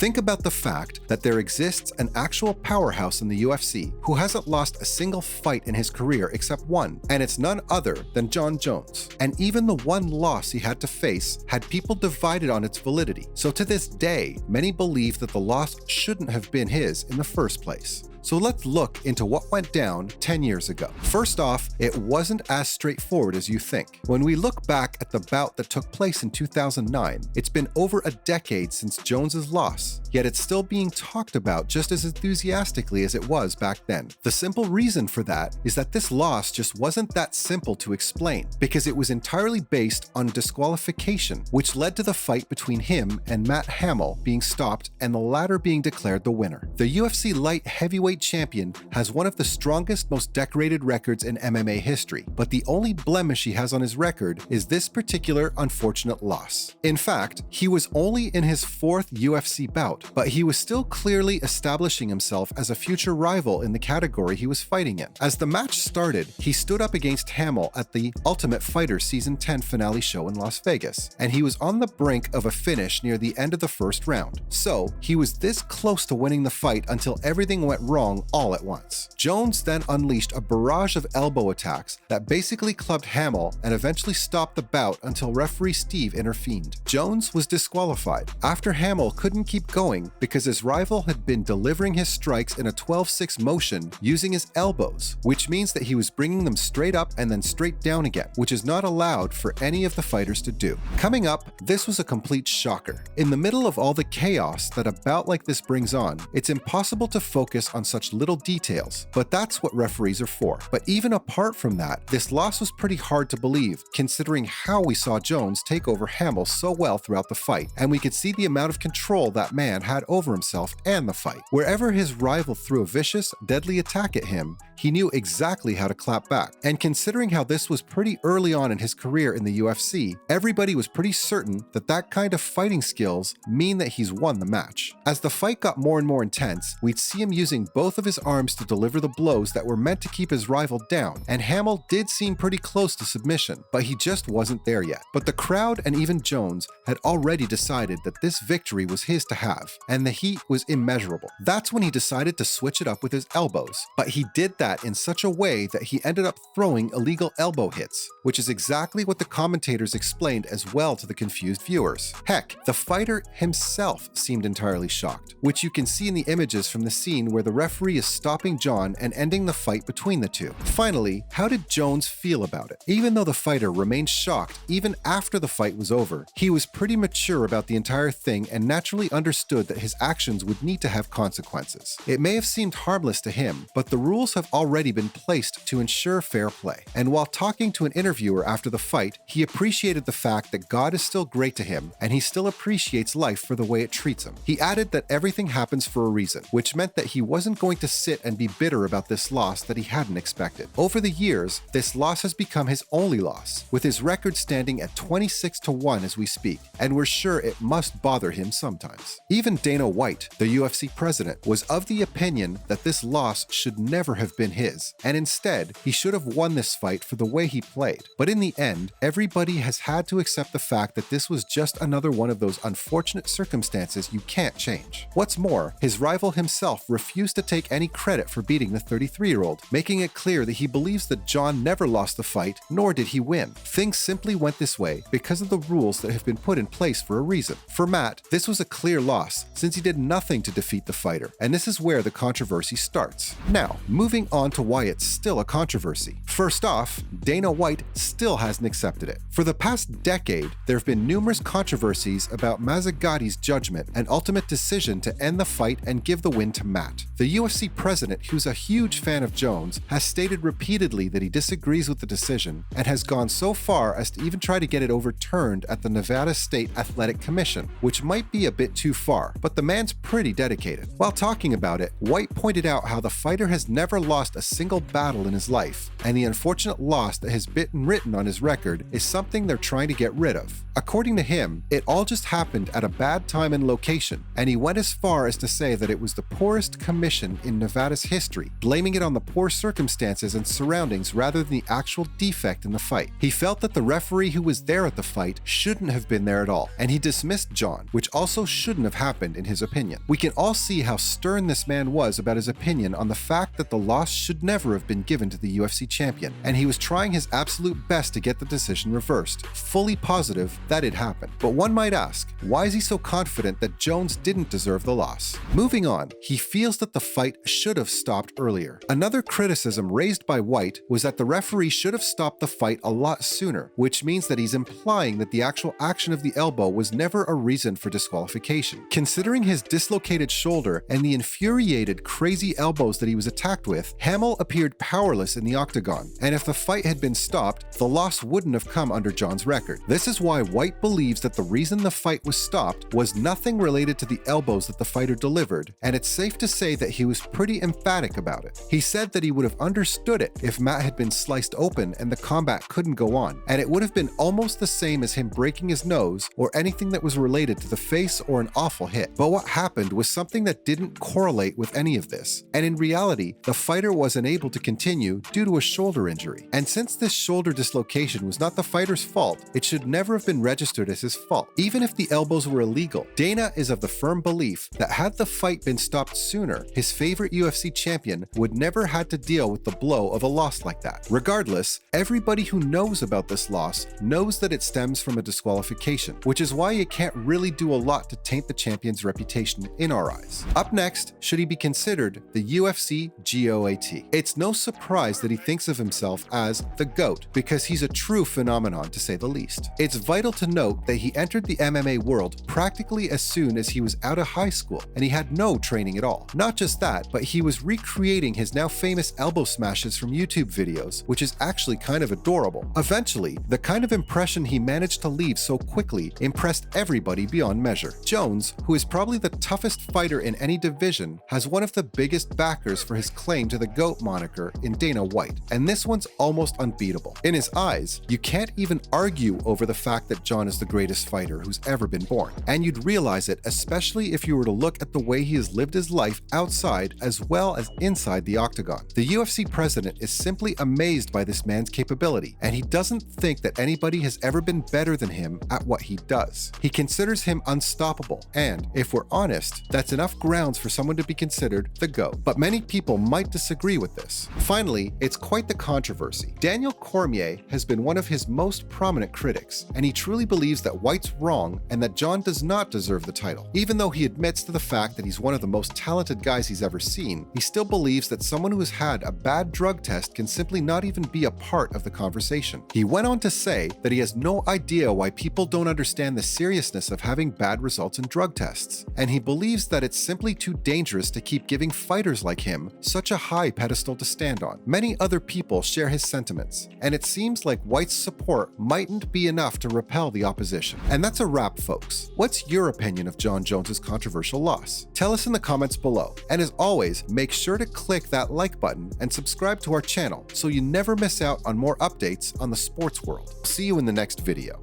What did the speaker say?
Think about the fact that there exists an actual powerhouse in the UFC who hasn't lost a single fight in his career except one, and it's none other than Jon Jones. And even the one loss he had to face had people divided on its validity. So to this day, many believe that the loss shouldn't have been his in the first place. So let's look into what went down 10 years ago. First off, it wasn't as straightforward as you think. When we look back at the bout that took place in 2009, it's been over a decade since Jones's loss, yet it's still being talked about just as enthusiastically as it was back then. The simple reason for that is that this loss just wasn't that simple to explain, because it was entirely based on disqualification, which led to the fight between him and Matt Hamill being stopped and the latter being declared the winner. The UFC light heavyweight champion has one of the strongest, most decorated records in MMA history, but the only blemish he has on his record is this particular unfortunate loss. In fact, he was only in his 4th UFC bout, but he was still clearly establishing himself as a future rival in the category he was fighting in. As the match started, he stood up against Hamill at the Ultimate Fighter Season 10 finale show in Las Vegas, and he was on the brink of a finish near the end of the first round. So, he was this close to winning the fight until everything went wrong all at once. Jones then unleashed a barrage of elbow attacks that basically clubbed Hamill and eventually stopped the bout until referee Steve intervened. Jones was disqualified after Hamill couldn't keep going because his rival had been delivering his strikes in a 12-6 motion using his elbows, which means that he was bringing them straight up and then straight down again, which is not allowed for any of the fighters to do. Coming up, this was a complete shocker. In the middle of all the chaos that a bout like this brings on, it's impossible to focus on such little details, but that's what referees are for. But even apart from that, this loss was pretty hard to believe, considering how we saw Jones take over Hamill so well throughout the fight, and we could see the amount of control that man had over himself and the fight. Wherever his rival threw a vicious, deadly attack at him, he knew exactly how to clap back. And considering how this was pretty early on in his career in the UFC, everybody was pretty certain that that kind of fighting skills mean that he's won the match. As the fight got more and more intense, we'd see him using both of his arms to deliver the blows that were meant to keep his rival down, and Hamill did seem pretty close to submission, but he just wasn't there yet. But the crowd and even Jones had already decided that this victory was his to have, and the heat was immeasurable. That's when he decided to switch it up with his elbows, but he did that in such a way that he ended up throwing illegal elbow hits, which is exactly what the commentators explained as well to the confused viewers. Heck, the fighter himself seemed entirely shocked, which you can see in the images from the scene where the referee is stopping Jon and ending the fight between the two. Finally, how did Jones feel about it? Even though the fighter remained shocked even after the fight was over, he was pretty mature about the entire thing and naturally understood that his actions would need to have consequences. It may have seemed harmless to him, but the rules have already been placed to ensure fair play. And while talking to an interviewer after the fight, he appreciated the fact that God is still great to him and he still appreciates life for the way it treats him. He added that everything happens for a reason, which meant that he wasn't going to sit and be bitter about this loss that he hadn't expected. Over the years, this loss has become his only loss, with his record standing at 26-1 as we speak, and we're sure it must bother him sometimes. Even Dana White, the UFC president, was of the opinion that this loss should never have been his, and instead, he should have won this fight for the way he played. But in the end, everybody has had to accept the fact that this was just another one of those unfortunate circumstances you can't change. What's more, his rival himself refused to take any credit for beating the 33-year-old, making it clear that he believes that Jon never lost the fight, nor did he win. Things simply went this way because of the rules that have been put in place for a reason. For Matt, this was a clear loss, since he did nothing to defeat the fighter, and this is where the controversy starts. Now, moving on to why it's still a controversy. First off, Dana White still hasn't accepted it. For the past decade, there have been numerous controversies about Mazzagatti's judgment and ultimate decision to end the fight and give the win to Matt. The UFC president, who's a huge fan of Jones, has stated repeatedly that he disagrees with the decision and has gone so far as to even try to get it overturned at the Nevada State Athletic Commission, which might be a bit too far, but the man's pretty dedicated. While talking about it, White pointed out how the fighter has never lost a single battle in his life, and the unfortunate loss that has been written on his record is something they're trying to get rid of. According to him, it all just happened at a bad time and location, and he went as far as to say that it was the poorest commission disqualification in Nevada's history, blaming it on the poor circumstances and surroundings rather than the actual defect in the fight. He felt that the referee who was there at the fight shouldn't have been there at all, and he dismissed John, which also shouldn't have happened in his opinion. We can all see how stern this man was about his opinion on the fact that the loss should never have been given to the UFC champion, and he was trying his absolute best to get the decision reversed, fully positive that it happened. But one might ask, why is he so confident that Jones didn't deserve the loss? Moving on, he feels that the fight should have stopped earlier. Another criticism raised by White was that the referee should have stopped the fight a lot sooner, which means that he's implying that the actual action of the elbow was never a reason for disqualification. Considering his dislocated shoulder and the infuriated, crazy elbows that he was attacked with, Hamill appeared powerless in the octagon, and if the fight had been stopped, the loss wouldn't have come under John's record. This is why White believes that the reason the fight was stopped was nothing related to the elbows that the fighter delivered, and it's safe to say that he was pretty emphatic about it. He said that he would have understood it if Matt had been sliced open and the combat couldn't go on, and it would have been almost the same as him breaking his nose or anything that was related to the face or an awful hit. But what happened was something that didn't correlate with any of this, and in reality, the fighter wasn't able to continue due to a shoulder injury. And since this shoulder dislocation was not the fighter's fault, it should never have been registered as his fault. Even if the elbows were illegal, Dana is of the firm belief that had the fight been stopped sooner, his favorite UFC champion would never had to deal with the blow of a loss like that. Regardless, everybody who knows about this loss knows that it stems from a disqualification, which is why it can't really do a lot to taint the champion's reputation in our eyes. Up next, should he be considered the UFC GOAT? It's no surprise that he thinks of himself as the GOAT, because he's a true phenomenon to say the least. It's vital to note that he entered the MMA world practically as soon as he was out of high school, and he had no training at all. Not just that, but he was recreating his now famous elbow smashes from YouTube videos, which is actually kind of adorable. Eventually, the kind of impression he managed to leave so quickly impressed everybody beyond measure. Jones, who is probably the toughest fighter in any division, has one of the biggest backers for his claim to the GOAT moniker in Dana White, and this one's almost unbeatable. In his eyes, you can't even argue over the fact that John is the greatest fighter who's ever been born, and you'd realize it especially if you were to look at the way he has lived his life outside as well as inside the octagon. The UFC president is simply amazed by this man's capability, and he doesn't think that anybody has ever been better than him at what he does. He considers him unstoppable, and if we're honest, that's enough grounds for someone to be considered the GOAT. But many people might disagree with this. Finally, it's quite the controversy. Daniel Cormier has been one of his most prominent critics, and he truly believes that White's wrong and that John does not deserve the title. Even though he admits to the fact that he's one of the most talented guys he's ever seen, he still believes that someone who has had a bad drug test can simply not even be a part of the conversation. He went on to say that he has no idea why people don't understand the seriousness of having bad results in drug tests, and he believes that it's simply too dangerous to keep giving fighters like him such a high pedestal to stand on. Many other people share his sentiments, and it seems like White's support mightn't be enough to repel the opposition. And that's a wrap, folks. What's your opinion of Jon Jones's controversial loss? Tell us in the comments below. And as always, make sure to click that like button and subscribe to our channel so you never miss out on more updates on the sports world. See you in the next video.